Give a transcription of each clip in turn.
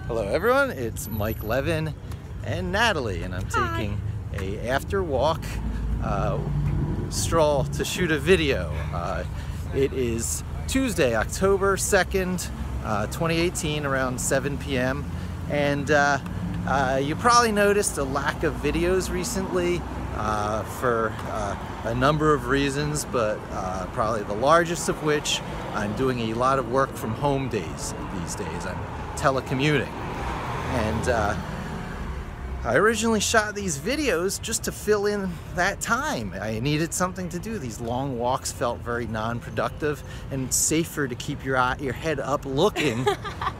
Hello everyone, it's Mike Levin and Natalie, and I'm taking a after walk stroll to shoot a video. It is Tuesday, October 2nd, 2018, around 7 p.m. and you probably noticed a lack of videos recently for a number of reasons, but probably the largest of which, I'm doing a lot of work from home these days. I'm telecommuting, and I originally shot these videos just to fill in that time. I needed something to do. These long walks felt very non-productive, and it's safer to keep your head up looking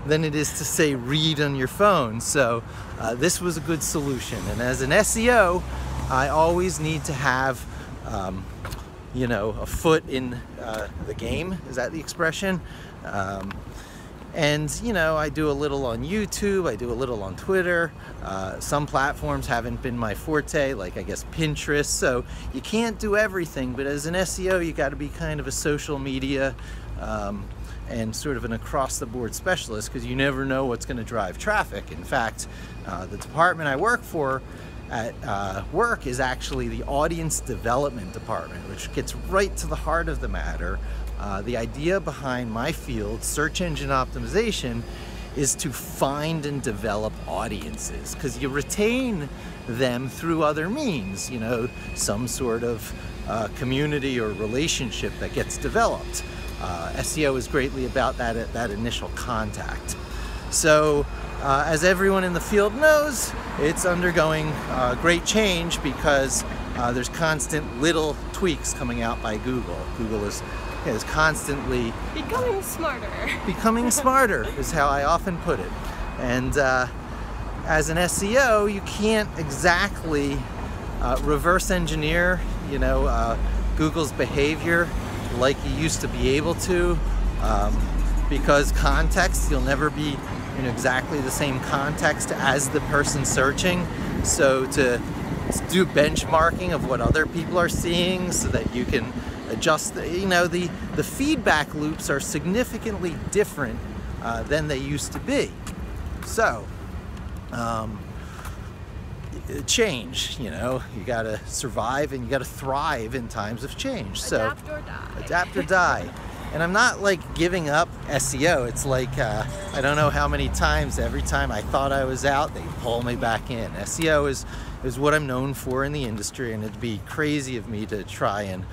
than it is to say read on your phone. So this was a good solution. And as an SEO, I always need to have you know, a foot in the game. Is that the expression? And you know, I do a little on YouTube, I do a little on Twitter. Some platforms haven't been my forte, like I guess Pinterest, so you can't do everything, but as an SEO you got to be kind of a social media and sort of an across-the-board specialist, because you never know what's going to drive traffic. In fact, the department I work for at work is actually the audience development department, which gets right to the heart of the matter. The idea behind my field, search engine optimization, is to find and develop audiences, because you retain them through other means, you know, some sort of community or relationship that gets developed. SEO is greatly about that initial contact. So as everyone in the field knows, it's undergoing great change, because there's constant little tweaks coming out by Google. Google is constantly becoming smarter. Becoming smarter is how I often put it. And as an SEO, you can't exactly reverse engineer, you know, Google's behavior like you used to be able to, because context, you'll never be in exactly the same context as the person searching. So to do benchmarking of what other people are seeing so that you can adjust, you know, the feedback loops are significantly different than they used to be. So change, you know, you gotta survive and you gotta thrive in times of change. So Adapt or die. Adapt or die. And I'm not like giving up SEO. It's like I don't know how many times, every time I thought I was out, they pull me back in. SEO is what I'm known for in the industry, and it'd be crazy of me to try and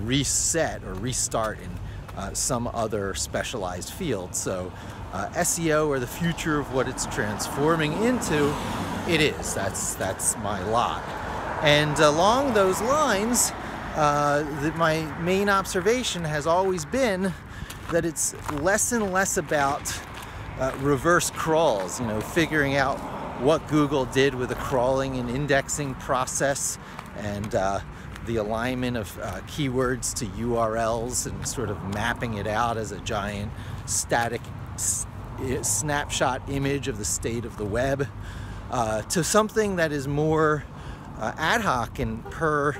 reset or restart in some other specialized field. So SEO, or the future of what it's transforming into, it is. That's my lot. And along those lines, my main observation has always been that it's less and less about reverse crawls, you know, figuring out what Google did with the crawling and indexing process, and the alignment of keywords to URLs, and sort of mapping it out as a giant static snapshot image of the state of the web, to something that is more ad hoc and per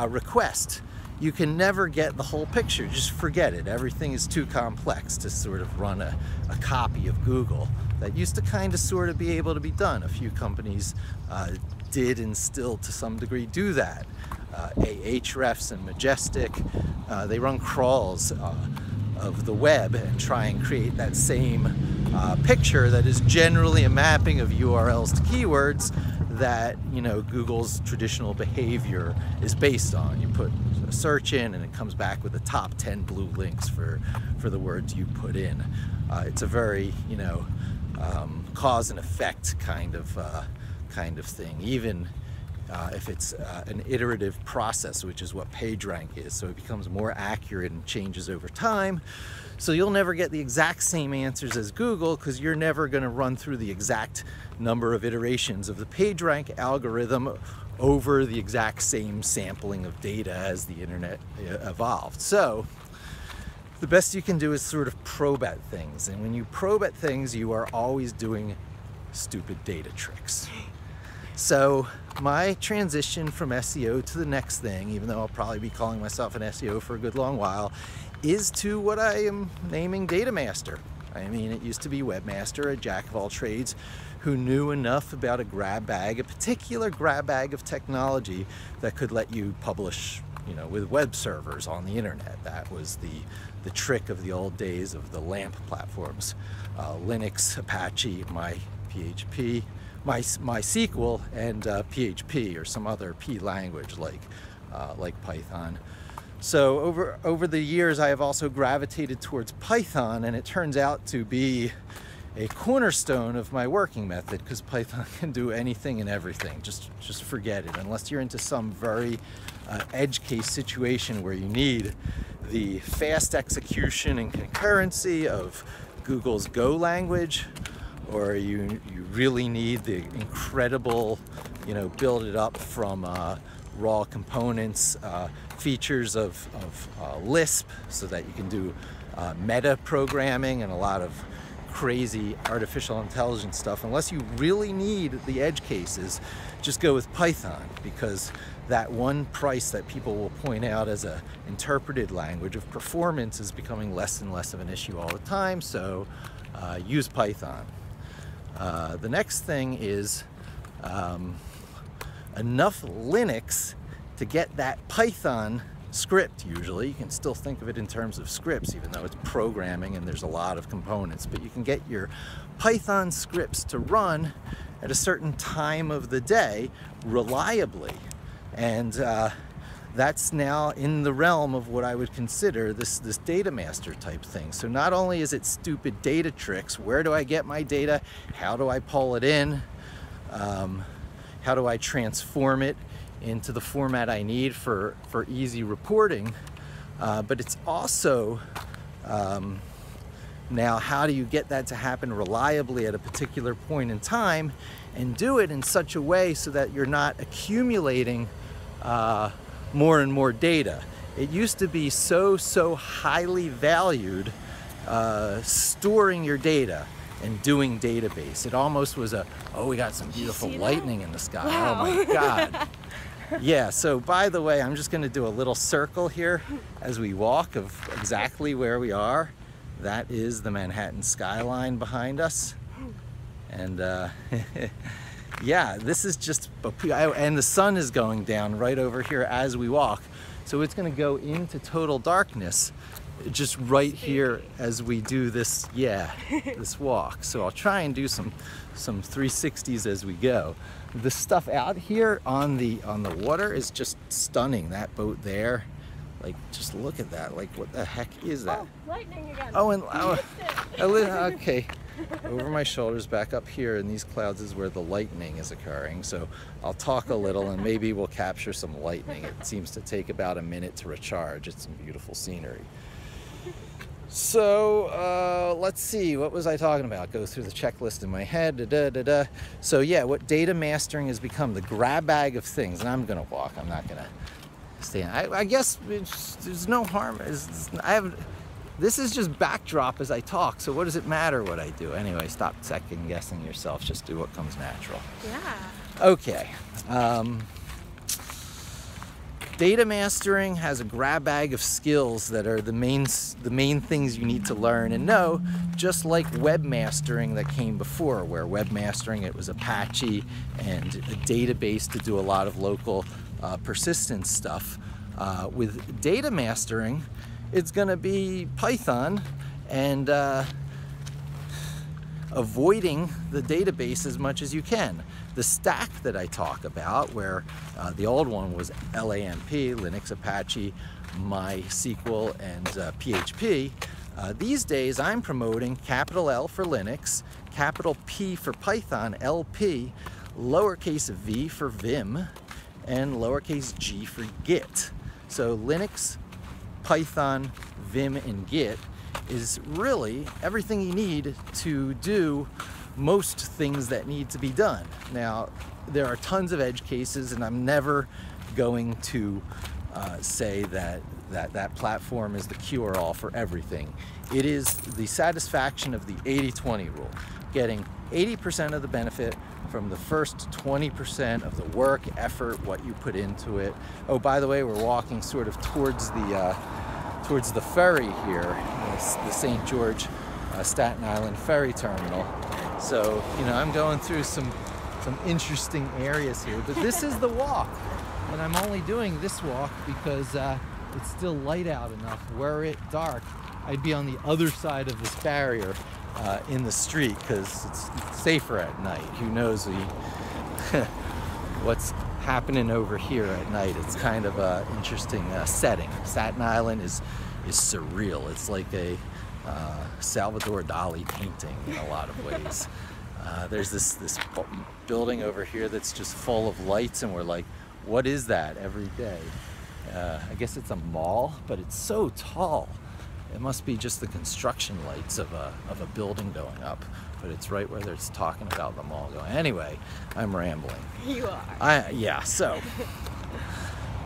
request. You can never get the whole picture. Just forget it. Everything is too complex to sort of run a copy of Google. That used to kind of sort of be able to be done. A few companies did and still to some degree do that. Ahrefs and Majestic, they run crawls of the web and try and create that same picture that is generally a mapping of URLs to keywords that, you know, Google's traditional behavior is based on. You put a search in and it comes back with the top 10 blue links for the words you put in. It's a very, you know, cause and effect kind of thing, even if it's an iterative process, which is what PageRank is. So it becomes more accurate and changes over time. So you'll never get the exact same answers as Google, because you're never going to run through the exact number of iterations of the PageRank algorithm over the exact same sampling of data as the internet evolved. So the best you can do is sort of probe at things. And when you probe at things, you are always doing stupid data tricks. So my transition from SEO to the next thing, even though I'll probably be calling myself an SEO for a good long while, is to what I am naming DataMaster. I mean, it used to be webmaster, a jack of all trades, who knew enough about a grab bag, a particular grab bag of technology that could let you publish, you know, with web servers on the internet. That was the trick of the old days of the LAMP platforms. Linux, Apache, MySQL, and PHP, or some other P language like Python. So over the years, I have also gravitated towards Python, and it turns out to be a cornerstone of my working method, because Python can do anything and everything. Just forget it, unless you're into some very edge case situation where you need the fast execution and concurrency of Google's Go language, or you really need the incredible, you know, build it up from raw components, features of Lisp, so that you can do meta programming and a lot of crazy artificial intelligence stuff. Unless you really need the edge cases, just go with Python, because that one price that people will point out as a interpreted language of performance is becoming less and less of an issue all the time. So use Python. The next thing is enough Linux to get that Python script. Usually you can still think of it in terms of scripts, even though it's programming and there's a lot of components, but you can get your Python scripts to run at a certain time of the day reliably. And that's now in the realm of what I would consider this DataMaster type thing. So not only is it stupid data tricks, where do I get my data? How do I pull it in? How do I transform it into the format I need for easy reporting? But it's also now, how do you get that to happen reliably at a particular point in time, and do it in such a way so that you're not accumulating more and more data? It used to be so highly valued storing your data and doing database. It almost was oh, we got some beautiful lightning in the sky. Wow. Oh my God. Yeah, so by the way, I'm just going to do a little circle here as we walk of exactly where we are. That is the Manhattan skyline behind us. And yeah, this is just, and the sun is going down right over here as we walk. So it's going to go into total darkness just right here as we do this, this walk. So I'll try and do some 360s as we go. The stuff out here on the water is just stunning. That boat there, like, just look at that. Like, what the heck is that? Oh, lightning again. Oh, and okay. Over my shoulders, back up here in these clouds is where the lightning is occurring. So I'll talk a little and maybe we'll capture some lightning. It seems to take about a minute to recharge. It's some beautiful scenery. So let's see, what was I talking about? Go through the checklist in my head. So yeah, what data mastering has become, the grab bag of things. And I'm gonna walk, I'm not gonna stand. I guess there's no harm. This is just backdrop as I talk, so what does it matter what I do? Anyway, stop second guessing yourself, just do what comes natural. Yeah. Okay. Data mastering has a grab bag of skills that are the main things you need to learn and know, just like webmastering that came before, where webmastering, it was Apache and a database to do a lot of local persistence stuff. With data mastering, it's going to be Python and avoiding the database as much as you can. The stack that I talk about, where the old one was LAMP, Linux, Apache, MySQL, and PHP, these days I'm promoting capital L for Linux, capital P for Python, LP, lowercase v for Vim, and lowercase g for Git. So Linux, Python, Vim, and Git is really everything you need to do most things that need to be done. Now, there are tons of edge cases, and I'm never going to say that platform is the cure-all for everything. It is the satisfaction of the 80-20 rule, getting 80% of the benefit from the first 20% of the work, effort, what you put into it. Oh, by the way, we're walking sort of towards the ferry here, the St. George Staten Island ferry terminal. So, you know, I'm going through some interesting areas here, but this is the walk. And I'm only doing this walk because it's still light out enough. Were it dark, I'd be on the other side of this barrier in the street because it's safer at night. Who knows what's happening over here at night. It's kind of an interesting setting. Staten Island is surreal. It's like a Salvador Dali painting in a lot of ways. There's this building over here that's just full of lights, and we're like, what is that every day? I guess it's a mall, but it's so tall. It must be just the construction lights of a building going up, but it's right where they're talking about the mall going. Anyway, I'm rambling. You are. Yeah, so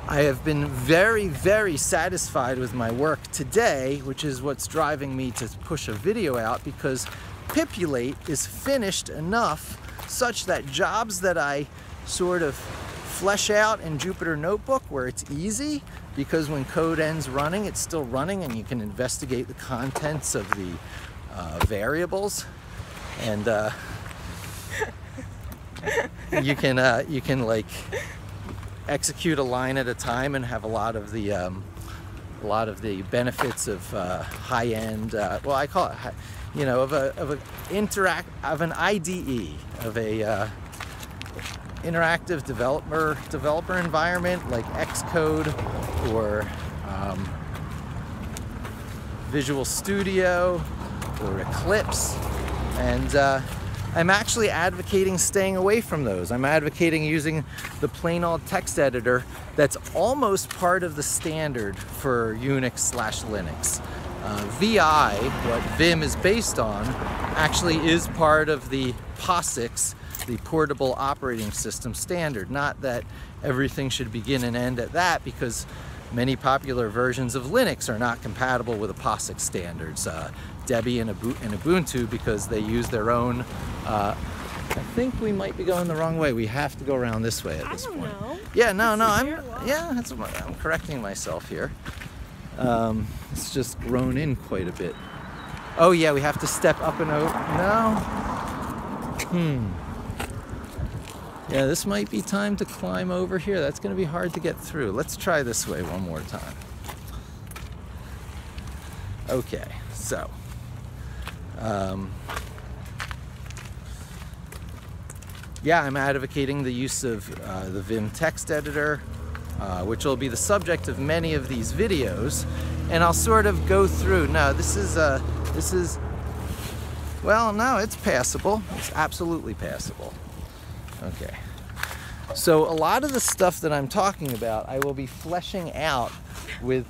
I have been very, very satisfied with my work today, which is what's driving me to push a video out, because Pipulate is finished enough such that jobs that I sort of flesh out in Jupyter Notebook, where it's easy because when code ends running, it's still running and you can investigate the contents of the variables, and you can like execute a line at a time and have a lot of the benefits of high-end. Well, I call it, you know, of an IDE, of a interactive developer environment like Xcode or Visual Studio or Eclipse, and I'm actually advocating staying away from those. I'm advocating using the plain old text editor that's almost part of the standard for Unix/Linux. VI, what Vim is based on, actually is part of the POSIX, the portable operating system standard. Not that everything should begin and end at that, because many popular versions of Linux are not compatible with the POSIX standards. Debian and Ubuntu, because they use their own. I think we might be going the wrong way. We have to go around this way at this point. Know. Yeah, no, I'm correcting myself here. It's just grown in quite a bit. Oh yeah, we have to step up and over. No. Yeah, this might be time to climb over here. That's going to be hard to get through. Let's try this way one more time. Okay, so yeah, I'm advocating the use of the Vim text editor, which will be the subject of many of these videos, and I'll sort of go through. No, this is well, no, it's passable. It's absolutely passable. Okay, so a lot of the stuff that I'm talking about, I will be fleshing out with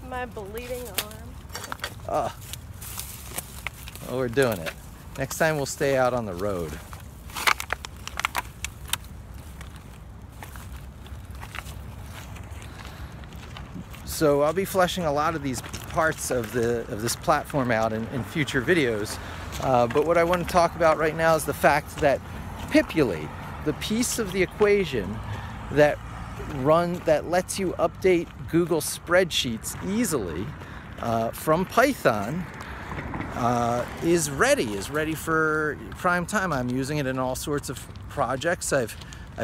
my bleeding arm. oh, we're doing it. Next time we'll stay out on the road. So I'll be fleshing a lot of these parts of this platform out in future videos. But what I want to talk about right now is the fact that Pipulate, the piece of the equation that lets you update Google spreadsheets easily from Python, is ready for prime time. I'm using it in all sorts of projects. I've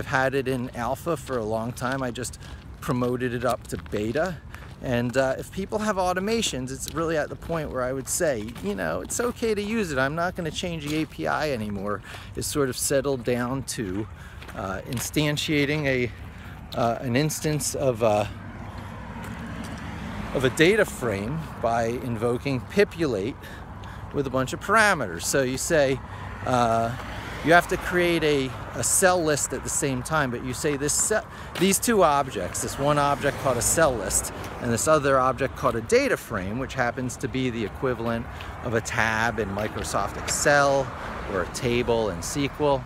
had it in alpha for a long time. I just promoted it up to beta. And if people have automations, it's really at the point where I would say, you know, it's okay to use it. I'm not going to change the API anymore. It's sort of settled down to instantiating an instance of a data frame by invoking Pipulate with a bunch of parameters. So you say you have to create a cell list at the same time, but you say these two objects, this one object called a cell list and this other object called a data frame, which happens to be the equivalent of a tab in Microsoft Excel or a table in SQL.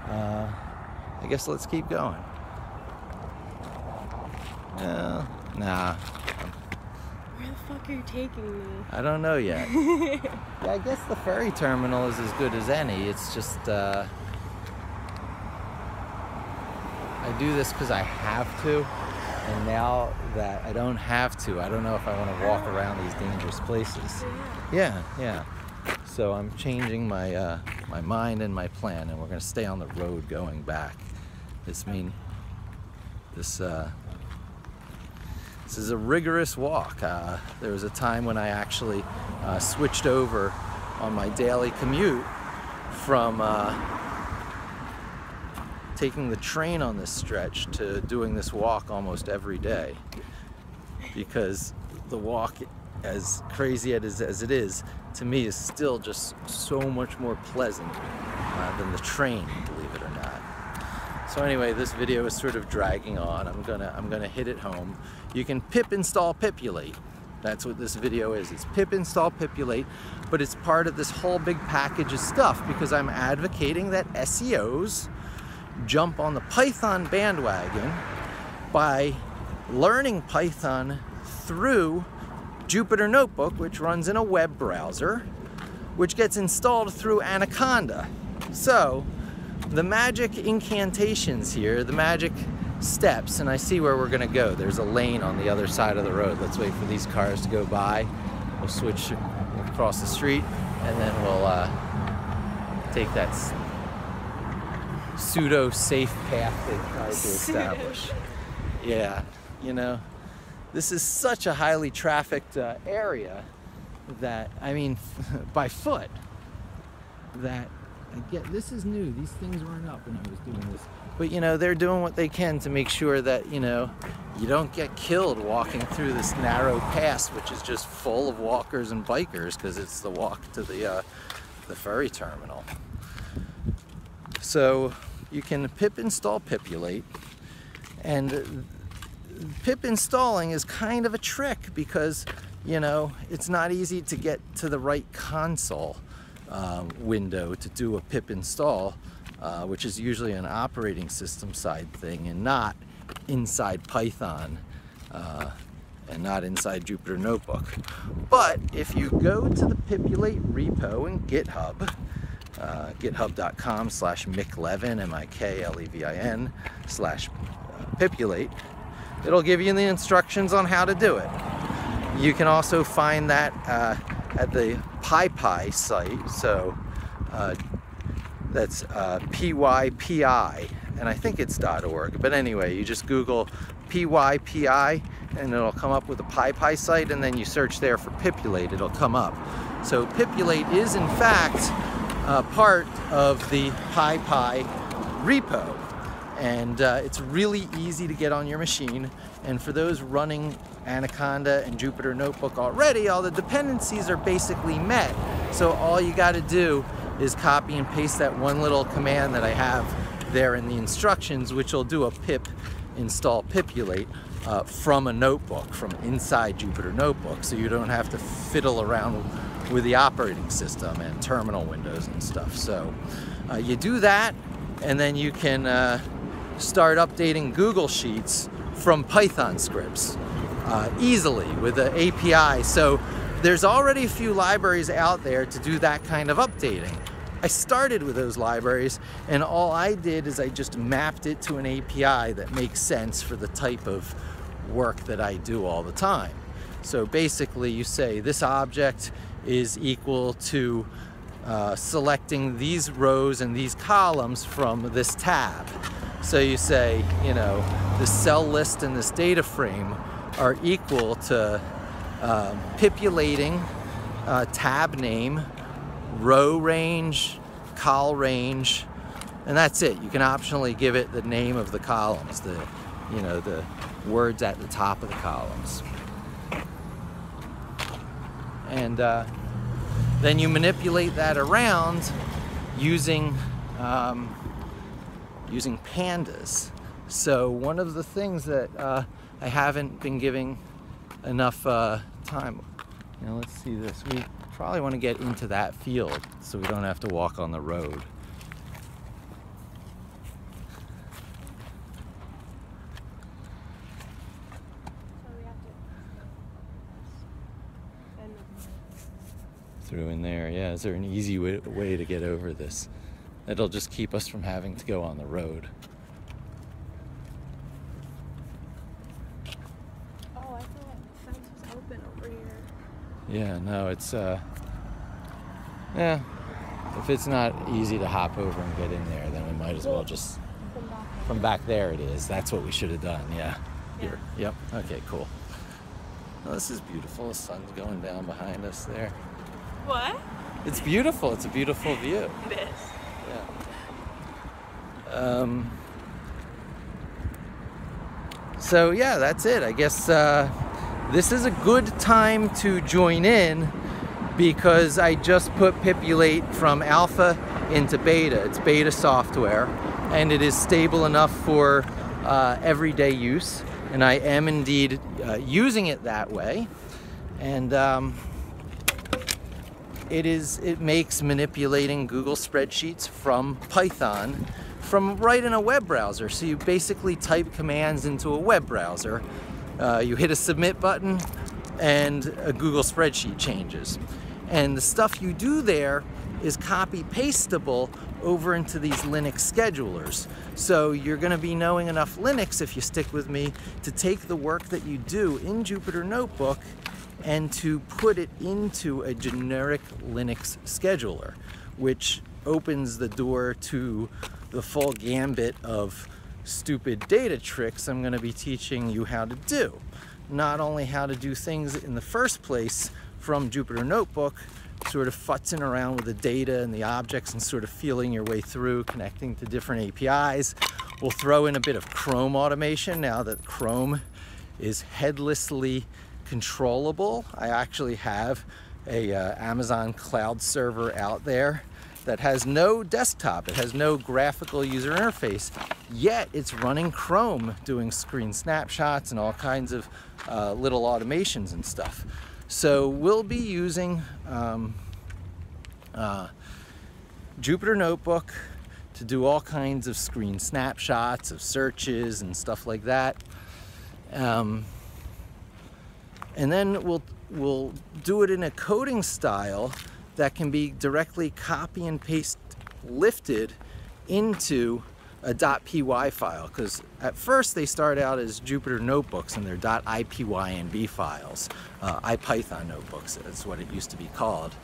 I guess let's keep going. Nah. Where the fuck are you taking me? I don't know yet. Yeah, I guess the ferry terminal is as good as any. It's just, I do this because I have to. And now that I don't have to, I don't know if I want to walk around these dangerous places. Yeah. So I'm changing my my mind and my plan, and we're going to stay on the road going back. This is a rigorous walk. There was a time when I actually switched over on my daily commute from taking the train on this stretch to doing this walk almost every day, because the walk, as crazy as it is, to me is still just so much more pleasant than the train, believe it or not. So anyway, this video is sort of dragging on. I'm gonna hit it home. You can pip install pipulate. That's what this video is. It's pip install pipulate, but it's part of this whole big package of stuff, because I'm advocating that SEOs jump on the Python bandwagon by learning Python through Jupyter Notebook, which runs in a web browser, which gets installed through Anaconda. So the magic incantations here, the magic steps, and I see where we're gonna go. There's a lane on the other side of the road. Let's wait for these cars to go by. We'll switch across the street, and then we'll take that pseudo-safe path they tried to establish. Yeah, you know, this is such a highly trafficked area that, I mean, by foot, that this is new. These things weren't up when I was doing this. But, you know, they're doing what they can to make sure that, you know, you don't get killed walking through this narrow pass, which is just full of walkers and bikers, because it's the walk to the ferry terminal. So you can pip install pipulate, and pip installing is kind of a trick, because, you know, it's not easy to get to the right console window to do a pip install, which is usually an operating system side thing and not inside Python and not inside Jupyter Notebook. But if you go to the pipulate repo in GitHub, github.com/miklevin, MIKLEVIN/pipulate, it'll give you the instructions on how to do it. You can also find that at the PyPI site, so that's PYPI, and I think it's .org, but anyway, you just Google PYPI and it'll come up with a PyPI site, and then you search there for pipulate, it'll come up. So pipulate is in fact part of the PyPI repo, and it's really easy to get on your machine. And for those running Anaconda and Jupyter Notebook already, all the dependencies are basically met. So all you got to do is copy and paste that one little command that I have there in the instructions, which will do a pip install pipulate from a notebook, from inside Jupyter Notebook, so you don't have to fiddle around with the operating system and terminal windows and stuff. So you do that, and then you can start updating Google Sheets from Python scripts easily with the API. So there's already a few libraries out there to do that kind of updating. I started with those libraries, and all I did is I just mapped it to an API that makes sense for the type of work that I do all the time. So basically you say this object is equal to selecting these rows and thing columns from this tab. So you say, you know, the cell list and this data frame are equal to pipulating tab name, row range, col range, and that's it. You can optionally give it the name of the columns, the words at the top of the columns. And then you manipulate that around using using pandas. So one of the things that I haven't been giving enough time, you know, let's see this. We probably want to get into that field so we don't have to walk on the road. Through in there, yeah. Is there an easy way to get over this? It'll just keep us from having to go on the road. Yeah, no, it's yeah. If it's not easy to hop over and get in there, then we might as well just from back there. It is. That's what we should have done. Yeah. Here. Yep. Okay. Cool. Well, this is beautiful. The sun's going down behind us there. What? It's beautiful. It's a beautiful view. It is. Yeah. So yeah, that's it. I guess this is a good time to join in because I just put Pipulate from alpha into beta. It's beta software and it is stable enough for everyday use, and I am indeed using it that way. And it makes manipulating Google spreadsheets from Python from right in a web browser. So you basically type commands into a web browser, you hit a submit button, and a Google spreadsheet changes. And the stuff you do there is copy pastable over into these Linux schedulers. So you're going to be knowing enough Linux, if you stick with me, to take the work that you do in Jupyter Notebook and to put it into a generic Linux scheduler, which opens the door to the full gambit of stupid data tricks I'm going to be teaching you how to do. Not only how to do things in the first place from Jupyter Notebook, sort of futzing around with the data and the objects and sort of feeling your way through, connecting to different APIs. We'll throw in a bit of Chrome automation now that Chrome is headlessly controllable. I actually have a Amazon cloud server out there that has no desktop. It has no graphical user interface, yet it's running Chrome, doing screen snapshots and all kinds of little automations and stuff. So we'll be using Jupyter Notebook to do all kinds of screen snapshots of searches and stuff like that. And then we'll do it in a coding style that can be directly copy and paste lifted into a .py file, because at first they start out as Jupyter Notebooks and they're .ipynb files, IPython notebooks, that's what it used to be called.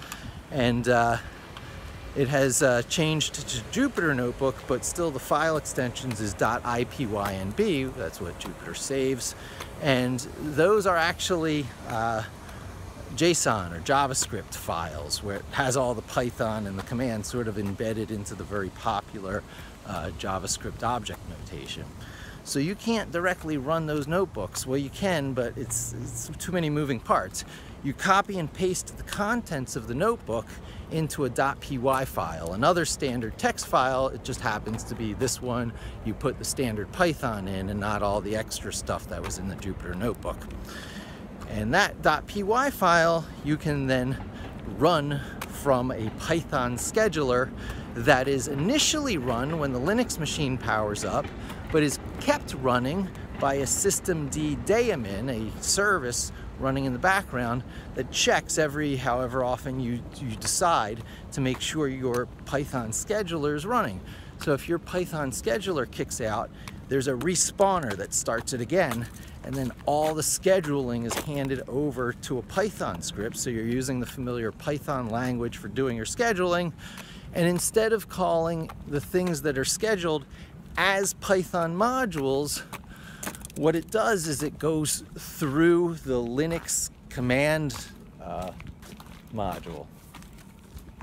And it has changed to Jupyter Notebook, but still the file extensions is .ipynb, that's what Jupyter saves. And those are actually JSON or JavaScript files, where it has all the Python and the commands sort of embedded into the very popular JavaScript object notation. So you can't directly run those notebooks. Well, you can, but it's too many moving parts. You copy and paste the contents of the notebook into a .py file. Another standard text file, it just happens to be this one. You put the standard Python in and not all the extra stuff that was in the Jupyter Notebook. And that .py file you can then run from a Python scheduler that is initially run when the Linux machine powers up, but is kept running by a systemd daemon, a service running in the background that checks every however often you decide to make sure your Python scheduler is running. So if your Python scheduler kicks out, there's a respawner that starts it again, and then all the scheduling is handed over to a Python script. So you're using the familiar Python language for doing your scheduling. And instead of calling the things that are scheduled as Python modules, what it does is it goes through the Linux command module.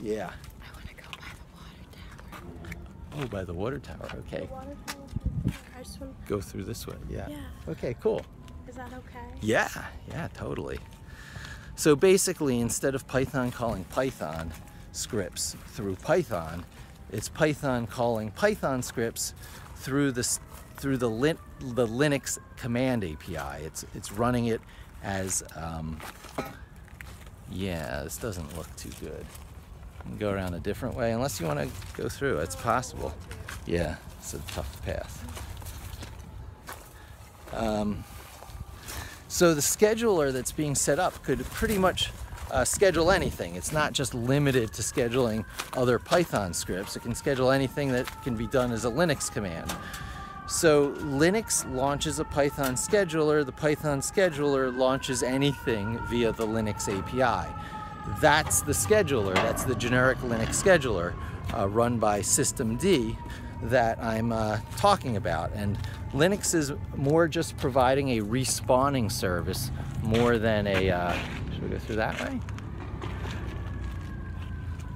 Yeah. I want to go by the water tower. Oh, by the water tower, okay. The water tower. I just want Go through this way, yeah. Yeah. Okay, cool. Is that okay? Yeah, totally. So basically, instead of Python calling Python scripts through Python, it's Python calling Python scripts through the Linux command API. It's running it as yeah, this doesn't look too good. You can go around a different way unless you want to go through. It's possible. Yeah, it's a tough path. So the scheduler that's being set up could pretty much schedule anything. It's not just limited to scheduling other Python scripts. It can schedule anything that can be done as a Linux command. So Linux launches a Python scheduler. The Python scheduler launches anything via the Linux API. That's the scheduler. That's the generic Linux scheduler run by systemd that I'm talking about. And Linux is more just providing a respawning service more than a, should we go through that way?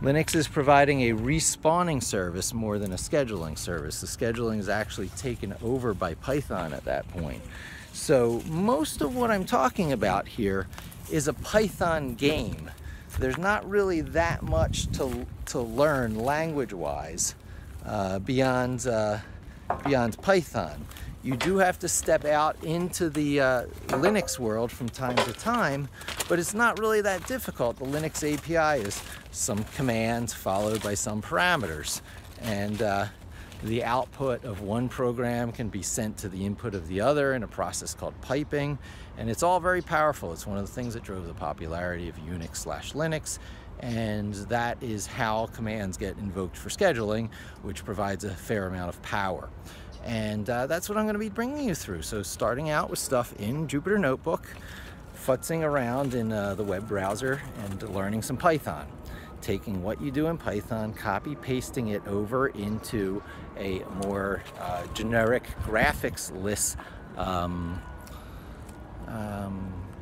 Linux is providing a respawning service more than a scheduling service. The scheduling is actually taken over by Python at that point. So most of what I'm talking about here is a Python game. There's not really that much to learn language-wise beyond Python. You do have to step out into the Linux world from time to time, but it's not really that difficult. The Linux API is some commands followed by some parameters, and the output of one program can be sent to the input of the other in a process called piping, and it's all very powerful. It's one of the things that drove the popularity of Unix/Linux, and that is how commands get invoked for scheduling, which provides a fair amount of power. And that's what I'm going to be bringing you through. So starting out with stuff in Jupyter Notebook, futzing around in the web browser, and learning some Python. Taking what you do in Python, copy-pasting it over into a more generic graphics-less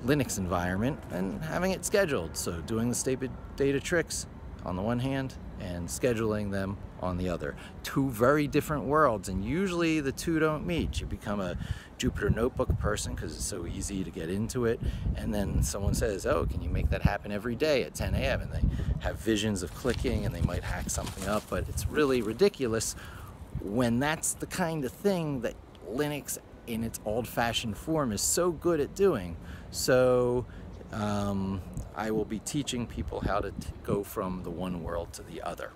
Linux environment and having it scheduled. So doing the stupid data tricks on the one hand and scheduling them on the other. Two very different worlds, and usually the two don't meet. You become a Jupyter Notebook person because it's so easy to get into it, and then someone says, oh, can you make that happen every day at 10 a.m. and they have visions of clicking and they might hack something up, but it's really ridiculous when that's the kind of thing that Linux in its old-fashioned form is so good at doing. So I will be teaching people how to go from the one world to the other,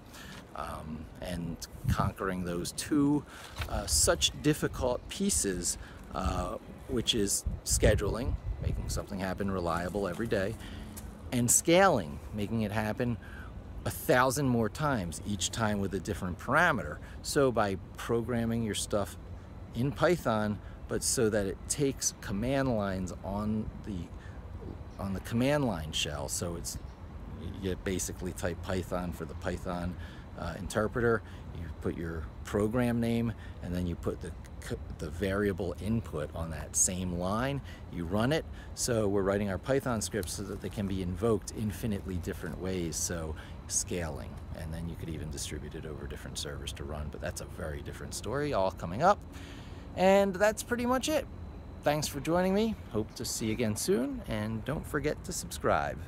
and conquering those two such difficult pieces, which is scheduling, making something happen reliable every day, and scaling, making it happen 1,000 more times, each time with a different parameter. So by programming your stuff in Python, but so that it takes command lines on the command line shell. So it's, you basically type Python for the Python interpreter, you put your program name, and then you put the variable input on that same line, you run it. So we're writing our Python scripts so that they can be invoked infinitely different ways, so scaling, and then you could even distribute it over different servers to run, but that's a very different story, all coming up. And that's pretty much it. Thanks for joining me. Hope to see you again soon, and don't forget to subscribe.